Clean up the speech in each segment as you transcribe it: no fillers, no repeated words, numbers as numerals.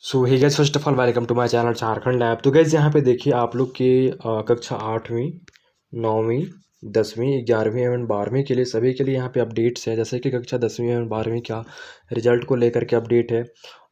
So hey guys, first of all welcome to my channel Jharkhand lab. तो guys यहाँ पे देखिए आप लोग की कक्षा 8वीं 9वीं 10वीं 11वीं एवं 12वीं के लिए सभी के लिए यहाँ पे अपडेट्स है। जैसे कि कक्षा 10वीं एवं 12वीं का रिजल्ट को लेकर के अपडेट है,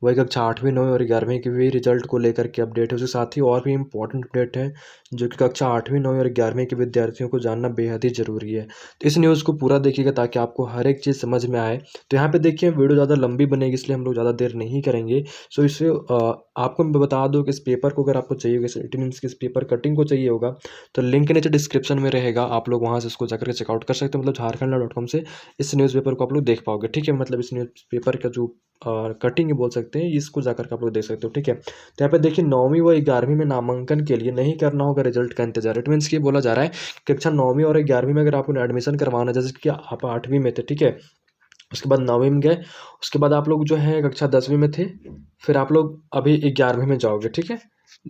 वही कक्षा 8वीं 9वीं और 11वीं के भी रिजल्ट को लेकर के अपडेट है। उसके साथ ही और भी इम्पोर्टेंट अपडेट है जो कि कक्षा 8वीं 9वीं और 11वीं के विद्यार्थियों को जानना बेहद ही ज़रूरी है। तो इस न्यूज़ को पूरा देखिएगा ताकि आपको हर एक चीज़ समझ में आए। तो यहाँ पे देखिए वीडियो ज़्यादा लंबी बनेगी, इसलिए हम लोग ज़्यादा देर नहीं करेंगे। सो इसे आपको मैं बता दूं कि इस पेपर को अगर आपको चाहिए होगा, इस 18 इंच की इस पेपर कटिंग को चाहिए होगा तो लिंक नीचे डिस्क्रिप्शन में रहेगा, आप लोग वहां से इसको जाकर चेकआउट कर सकते हो। मतलब झारखंड.com से इस न्यूज़पेपर को आप लोग देख पाओगे, ठीक है। मतलब इस न्यूज़पेपर का जो कटिंग बोल सकते हैं, इसको जाकर के आप लोग देख सकते हो, ठीक है। तो यहाँ पे देखिए 9वीं व 11वीं में नामांकन के लिए नहीं करना होगा रिजल्ट का इंतजार। इट मीन्स की बोला जा रहा है कि कक्षा 9वीं और 11वीं में अगर आपको एडमिशन करवाना, जैसे कि आप 8वीं में थे, ठीक है, उसके बाद 9वीं में गए, उसके बाद आप लोग जो है कक्षा 10वीं में थे, फिर आप लोग अभी 11वीं में जाओगे, ठीक है।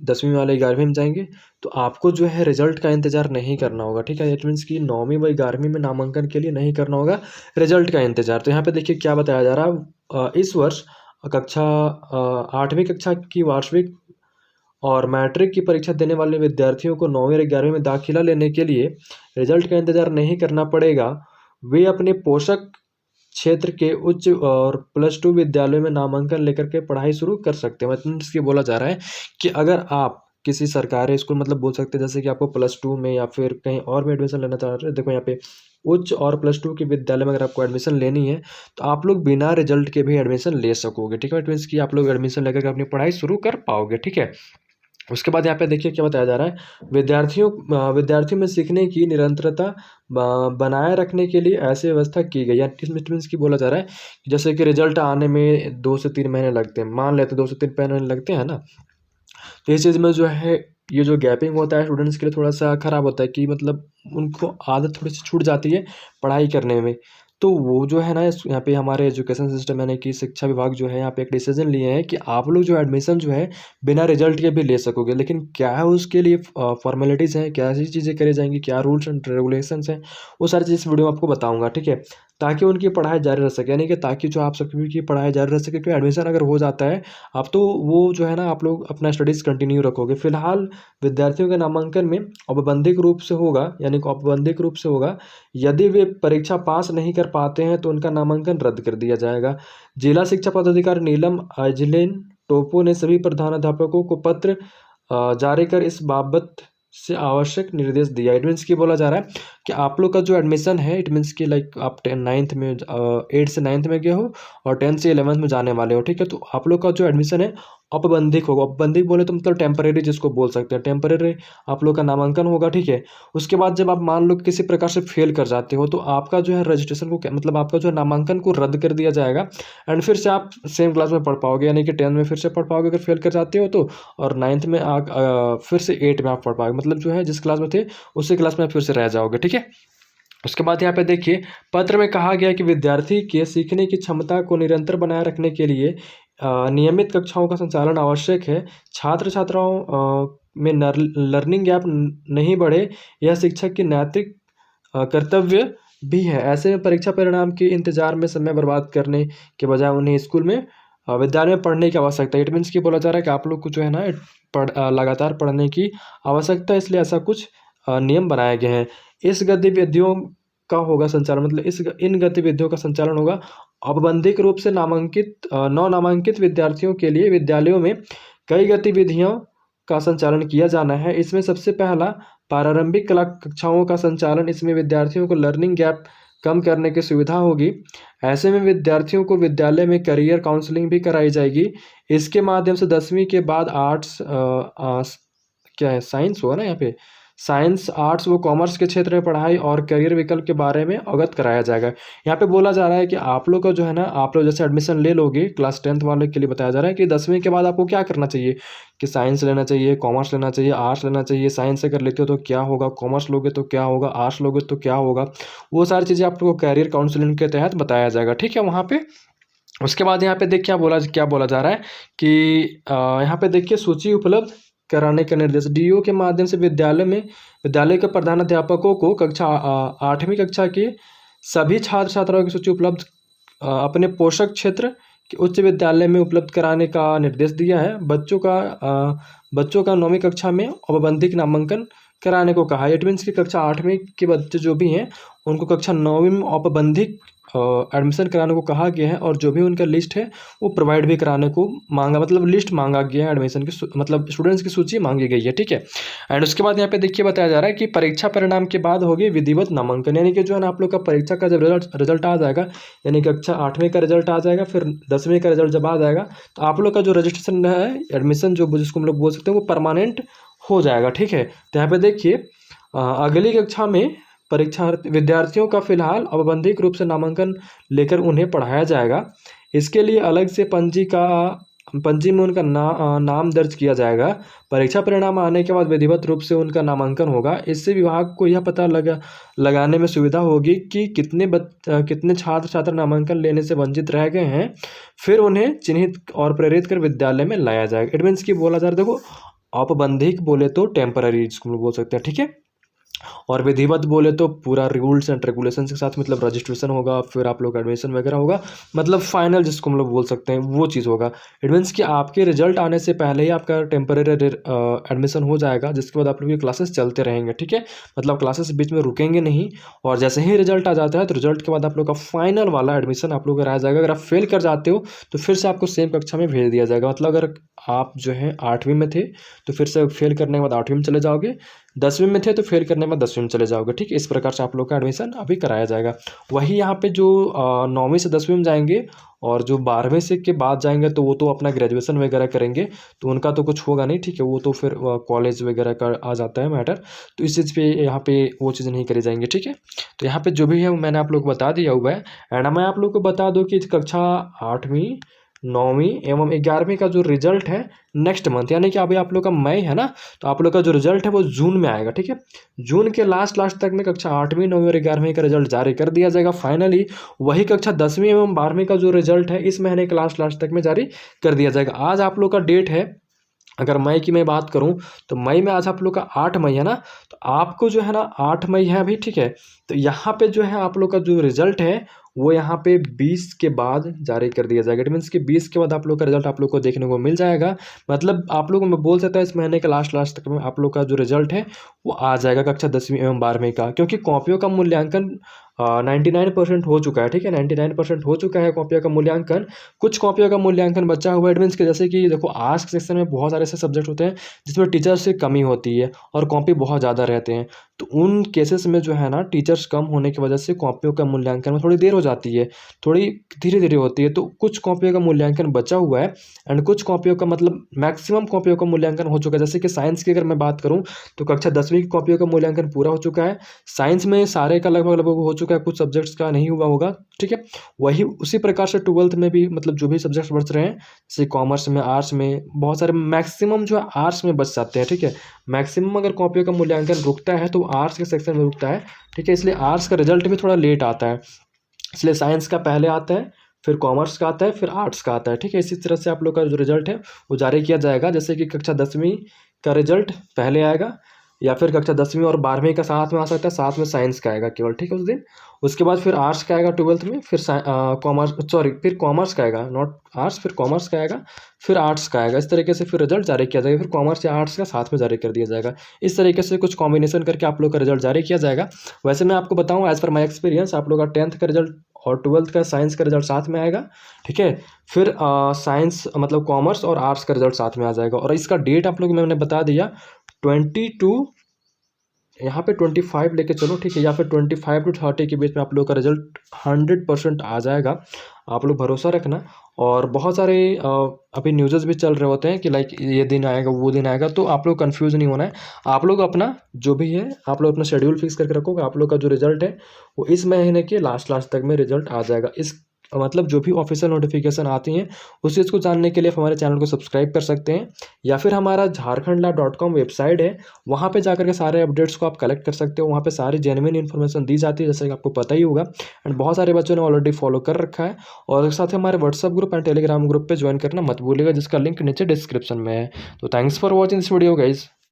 10वीं वाले 11वीं में जाएंगे तो आपको जो है रिजल्ट का इंतजार नहीं करना होगा, ठीक है। इट मीन्स कि 9वीं व 11वीं में नामांकन के लिए नहीं करना होगा रिजल्ट का इंतजार। तो यहाँ पे देखिए क्या बताया जा रहा है, इस वर्ष कक्षा 8वीं कक्षा की वार्षिक और मैट्रिक की परीक्षा देने वाले विद्यार्थियों को 9वीं और 11वीं में दाखिला लेने के लिए रिजल्ट का इंतजार नहीं करना पड़ेगा। वे अपने पोषक क्षेत्र के उच्च और +2 विद्यालयों में नामांकन लेकर के पढ़ाई शुरू कर सकते हैं। मतलब इसके बोला जा रहा है कि अगर आप किसी सरकारी स्कूल, मतलब बोल सकते हैं जैसे कि आपको +2 में या फिर कहीं और में एडमिशन लेना चाह रहे हैं, देखो यहाँ पे उच्च और +2 के विद्यालय में अगर आपको एडमिशन लेनी है तो आप लोग बिना रिजल्ट के भी एडमिशन ले सकोगे, ठीक है। इट मीन्स कि आप लोग एडमिशन लेकर के अपनी पढ़ाई शुरू कर पाओगे, ठीक है। उसके बाद यहाँ पे देखिए क्या बताया जा रहा है, विद्यार्थियों में सीखने की निरंतरता बनाए रखने के लिए ऐसी व्यवस्था की गई है। इसमें मीन्स की बोला जा रहा है कि जैसे कि रिजल्ट आने में 2 से 3 महीने लगते हैं, मान लेते 2 से 3 महीने लगते हैं ना। तो इस चीज़ में जो है ये जो गैपिंग होता है स्टूडेंट्स के लिए थोड़ा सा ख़राब होता है कि मतलब उनको आदत थोड़ी सी छूट जाती है पढ़ाई करने में। तो वो जो है ना, यहाँ पे हमारे एजुकेशन सिस्टम यानी कि शिक्षा विभाग जो है यहाँ पे एक डिसीजन लिए हैं कि आप लोग जो एडमिशन जो है बिना रिजल्ट के भी ले सकोगे। लेकिन क्या है उसके लिए फॉर्मेलिटीज़ हैं, क्या ऐसी चीज़ें करी जाएंगी, क्या रूल्स एंड रेगुलेशंस हैं, वो सारी चीज़ इस वीडियो में आपको बताऊंगा, ठीक है। ताकि उनकी पढ़ाई जारी रह सके, यानी कि ताकि जो आप सभी की पढ़ाई जारी रह सके, क्योंकि एडमिशन अगर हो जाता है अब तो वो जो है ना आप लोग अपना स्टडीज़ कंटिन्यू रखोगे। फिलहाल विद्यार्थियों के नामांकन में औपबंधिक रूप से होगा, यानी कि औपबंधिक रूप से होगा। यदि वे परीक्षा पास नहीं कर पाते हैं तो उनका नामांकन रद्द कर दिया जाएगा। जिला शिक्षा पदाधिकारी नीलम आइजलेन टोपो ने सभी प्रधानाध्यापकों को पत्र जारी कर इस बाबत से आवश्यक निर्देश दिया। इट मीन्स की बोला जा रहा है कि आप लोग का जो एडमिशन है, इट मीन्स की लाइक आप 9th में 8 से 9th में गए हो और 10th से 11th में जाने वाले हो, ठीक है। तो आप लोग का जो एडमिशन है औपबंधिक होगा। औपबंधिक बोले तो मतलब टेम्परेरी जिसको बोल सकते हैं, टेम्परेरी आप लोग का नामांकन होगा, ठीक है। उसके बाद जब आप मान लो किसी प्रकार से फेल कर जाते हो तो आपका जो है रजिस्ट्रेशन को मतलब आपका जो है नामांकन को रद्द कर दिया जाएगा एंड फिर से आप सेम क्लास में पढ़ पाओगे, यानी कि 10th में फिर से पढ़ पाओगे अगर फेल कर जाते हो तो, और 9th में फिर से 8 में आप पढ़ पाओगे। मतलब जो है जिस क्लास में थे उसी क्लास में आप फिर से रह जाओगे, ठीक है। उसके बाद यहाँ पे देखिए पत्र में कहा गया कि विद्यार्थी के सीखने की क्षमता को निरंतर बनाए रखने के लिए नियमित कक्षाओं का संचालन आवश्यक है। छात्र छात्राओं में लर्निंग गैप नहीं बढ़े, यह शिक्षक की नैतिक कर्तव्य भी है। ऐसे में परीक्षा परिणाम के इंतजार में समय बर्बाद करने के बजाय उन्हें स्कूल में विद्यालय में पढ़ने की आवश्यकता है। इट मीन्स की बोला जा रहा है कि आप लोग को जो है ना लगातार पढ़ने की आवश्यकता है, इसलिए ऐसा कुछ नियम बनाए गए हैं। इस गतिविधियों का होगा संचालन, मतलब इन गतिविधियों का संचालन होगा औपबंधिक रूप से नौ नामांकित विद्यार्थियों के लिए विद्यालयों में कई गतिविधियों का संचालन किया जाना है। इसमें सबसे पहला प्रारंभिक कला कक्षाओं का संचालन, इसमें विद्यार्थियों को लर्निंग गैप कम करने की सुविधा होगी। ऐसे में विद्यार्थियों को विद्यालय में करियर काउंसलिंग भी कराई जाएगी। इसके माध्यम से 10वीं के बाद आर्ट्स क्या है, साइंस हुआ ना यहाँ पे, साइंस आर्ट्स व कॉमर्स के क्षेत्र में पढ़ाई और करियर विकल्प के बारे में अवगत कराया जाएगा। यहाँ पे बोला जा रहा है कि आप लोग का जो है ना, आप लोग जैसे एडमिशन ले लोगे क्लास 10th वाले के लिए बताया जा रहा है कि 10वीं के बाद आपको क्या करना चाहिए, कि साइंस लेना चाहिए, कॉमर्स लेना चाहिए, आर्ट्स लेना चाहिए। साइंस अगर लेते हो तो क्या होगा, कॉमर्स लोगे तो क्या होगा, आर्ट्स लोगे तो क्या होगा, वो सारी चीज़ें आप लोग को कैरियर काउंसलिंग के तहत बताया जाएगा, ठीक है, वहाँ पे। उसके बाद यहाँ पे देखिए क्या बोला जा रहा है कि यहाँ पे देखिए सूची उपलब्ध कराने का निर्देश। डीओ के माध्यम से विद्यालय के प्रधानाध्यापकों को कक्षा 8वीं कक्षा के सभी छात्र छात्राओं की सूची उपलब्ध अपने पोषक क्षेत्र कि उच्च विद्यालय में उपलब्ध कराने का निर्देश दिया है। बच्चों का 9वीं कक्षा में औपबंधिक नामांकन कराने को कहा है। इट मीन्स कि कक्षा 8वीं के बच्चे जो भी हैं उनको कक्षा 9वीं में औपबंधिक एडमिशन कराने को कहा गया है, और जो भी उनका लिस्ट है वो प्रोवाइड भी कराने को मांगा, मतलब लिस्ट मांगा गया है एडमिशन की, मतलब स्टूडेंट्स की सूची मांगी गई है, ठीक है। एंड उसके बाद यहाँ पे देखिए बताया जा रहा है कि परीक्षा परिणाम के बाद होगी विधिवत नामांकन, यानी कि जो है ना आप लोग का परीक्षा का जब रिजल्ट आ जाएगा, यानी कक्षा 8वीं का रिजल्ट आ जाएगा, फिर 10वीं का रिजल्ट जब आ जाएगा तो आप लोग का जो रजिस्ट्रेशन है एडमिशन जो जिसको हम लोग बोल सकते हैं वो परमानेंट हो जाएगा, ठीक है। तो यहाँ पे देखिए अगली कक्षा में परीक्षा विद्यार्थियों का फिलहाल औपबंधिक रूप से नामांकन लेकर उन्हें पढ़ाया जाएगा। इसके लिए अलग से पंजी में उनका नाम दर्ज किया जाएगा। परीक्षा परिणाम आने के बाद विधिवत रूप से उनका नामांकन होगा। इससे विभाग को यह पता लगाने में सुविधा होगी कि कितने छात्र छात्रा नामांकन लेने से वंचित रह गए हैं, फिर उन्हें चिन्हित और प्रेरित कर विद्यालय में लाया जाएगा। इट मीन्स की बोला जा रहा है, देखो औपबंधिक बोले तो टेम्पररी जिसको बोल सकते हैं, ठीक है, और विधिवत बोले तो पूरा रूल्स एंड रेगुलेशन के साथ, मतलब रजिस्ट्रेशन होगा, फिर आप लोग एडमिशन वगैरह होगा, मतलब फाइनल जिसको हम लोग बोल सकते हैं वो चीज़ होगा। इट मीन्स कि आपके रिजल्ट आने से पहले ही आपका टेम्पररी एडमिशन हो जाएगा, जिसके बाद आप लोग की क्लासेस चलते रहेंगे, ठीक है, मतलब क्लासेस बीच में रुकेंगे नहीं। और जैसे ही रिजल्ट आ जाता है तो रिजल्ट के बाद आप लोग का फाइनल वाला एडमिशन आप लोग का रह जाएगा। अगर आप फेल कर जाते हो तो फिर से आपको सेम कक्षा में भेज दिया जाएगा, मतलब अगर आप जो है 8वीं में थे तो फिर से फेल करने के बाद 8वीं में चले जाओगे, 10वीं में थे तो फेल करने में 10वीं में चले जाओगे, ठीक है। इस प्रकार से आप लोग का एडमिशन अभी कराया जाएगा। वही यहाँ पे जो 9वीं से 10वीं में जाएंगे और जो 12वीं से के बाद जाएंगे तो वो तो अपना ग्रेजुएशन वगैरह करेंगे, तो उनका तो कुछ होगा नहीं, ठीक है, वो तो फिर कॉलेज वगैरह का आ जाता है मैटर, तो इस चीज़ पे यहाँ पे वो चीज़ नहीं करी जाएंगी, ठीक है। तो यहाँ पे जो भी है मैंने आप लोग को बता दिया हुआ है। एंड मैं आप लोग को बता दूँ कि कक्षा 8वीं 9वीं एवं 11वीं का जो रिजल्ट है नेक्स्ट मंथ, यानी कि अभी आप लोग का मई है ना, तो आप लोग का जो रिजल्ट है वो जून में आएगा, ठीक है। जून के लास्ट तक में कक्षा 8वीं 9वीं और 11वीं का रिजल्ट जारी कर दिया जाएगा फाइनली। वही कक्षा 10वीं एवं 12वीं का जो रिजल्ट है इस महीने के लास्ट तक में जारी कर दिया जाएगा। आज आप लोग का डेट है, अगर मई की मैं बात करूं तो मई में आज आप लोग का 8 मई है ना, तो आपको जो है ना 8 मई है अभी, ठीक है। तो यहाँ पे जो है आप लोग का जो रिजल्ट है वो यहाँ पे 20 के बाद जारी कर दिया जाएगा। इट मीन्स कि 20 के बाद आप लोग का रिजल्ट आप लोग को देखने को मिल जाएगा। मतलब आप लोग मैं बोल सकता हूँ इस महीने के लास्ट तक में आप लोग का जो रिजल्ट है वो आ जाएगा कक्षा 10वीं एवं 12वीं का, क्योंकि कॉपियों का मूल्यांकन 99% हो चुका है, ठीक है, 99% हो चुका है कॉपियों का मूल्यांकन। कुछ कॉपियों का मूल्यांकन बचा हुआ है। एट मीन्स कि जैसे कि देखो आर्ट्स सेक्शन में बहुत सारे ऐसे सब्जेक्ट होते हैं जिसमें टीचर्स की कमी होती है और कॉपी बहुत ज़्यादा रहते हैं, तो उन केसेस में जो है ना टीचर्स कम होने की वजह से कॉपियों का मूल्यांकन में थोड़ी देर हो जाती है, थोड़ी धीरे धीरे होती है। तो कुछ कॉपियों का मूल्यांकन बचा हुआ है एंड कुछ कॉपियों का मतलब मैक्सिमम कॉपियों का मूल्यांकन हो चुका है। जैसे कि साइंस की अगर मैं बात करूँ तो कक्षा 10वीं की कॉपियों का मूल्यांकन पूरा हो चुका है। साइंस में सारे का लगभग हो चुका है, कुछ सब्जेक्ट्स का नहीं हुआ होगा, ठीक है। वही उसी प्रकार से 12th में भी मतलब जो भी सब्जेक्ट्स बच रहे हैं, जैसे कॉमर्स में, आर्ट्स में, बहुत सारे मैक्सिमम जो है आर्ट्स में बच जाते हैं, ठीक है। मैक्सिमम अगर कॉपियों का मूल्यांकन रुकता है तो आर्ट्स के सेक्शन में रुकता है, ठीक है। इसलिए आर्ट्स का रिजल्ट भी थोड़ा लेट आता है, इसलिए साइंस का पहले आता है, फिर कॉमर्स का आता है, फिर आर्ट्स का आता है, ठीक है। इसी तरह से आप लोग का जो रिजल्ट है वो जारी किया जाएगा। जैसे कि कक्षा 10वीं का रिजल्ट पहले आएगा, या फिर कक्षा 10वीं और 12वीं का साथ में आ सकता है, साथ में साइंस का आएगा केवल, ठीक है, उस दिन। उसके बाद फिर आर्ट्स का आएगा 12th में, फिर फिर कॉमर्स का आएगा, नॉट आर्ट्स, फिर कॉमर्स का आएगा, फिर आर्ट्स का आएगा। इस तरीके से फिर रिजल्ट जारी किया जाएगा, फिर कॉमर्स या आर्ट्स का साथ में जारी कर दिया जाएगा। इस तरीके से कुछ कॉम्बिनेशन करके आप लोग का रिजल्ट जारी किया जाएगा। वैसे मैं आपको बताऊँ एज पर माई एक्सपीरियंस, आप लोग का 10th का रिजल्ट और 12th का साइंस का रिजल्ट साथ में आएगा, ठीक है। फिर साइंस मतलब कॉमर्स और आर्ट्स का रिजल्ट साथ में आ जाएगा। और इसका डेट आप लोग मैंने बता दिया 22 यहाँ पे 25 लेके चलो, ठीक है, या फिर 25 to 30 के बीच में आप लोग का रिजल्ट 100% आ जाएगा। आप लोग भरोसा रखना। और बहुत सारे अभी न्यूज़ भी चल रहे होते हैं कि लाइक ये दिन आएगा वो दिन आएगा, तो आप लोग कंफ्यूज नहीं होना है। आप लोग अपना जो भी है आप लोग अपना शेड्यूल फिक्स करके रखोगे। आप लोग का जो रिजल्ट है वो इस महीने के लास्ट तक में रिजल्ट आ जाएगा। इस मतलब जो भी ऑफिशियल नोटिफिकेशन आती हैं उस चीज़ को जानने के लिए आप हमारे चैनल को सब्सक्राइब कर सकते हैं, या फिर हमारा झारखंडला.com वेबसाइट है, वहाँ पे जाकर के सारे अपडेट्स को आप कलेक्ट कर सकते हो। वहाँ पे सारी जेन्युइन इन्फॉर्मेशन दी जाती है, जैसे कि आपको पता ही होगा। एंड बहुत सारे बच्चों ने ऑलरेडी फॉलो कर रखा है। और साथ ही हमारे WhatsApp group and Telegram group पर ज्वाइन करना मत भूलिएगा, जिसका लिंक नीचे डिस्क्रिप्शन में है। तो thanks for watching this video guys.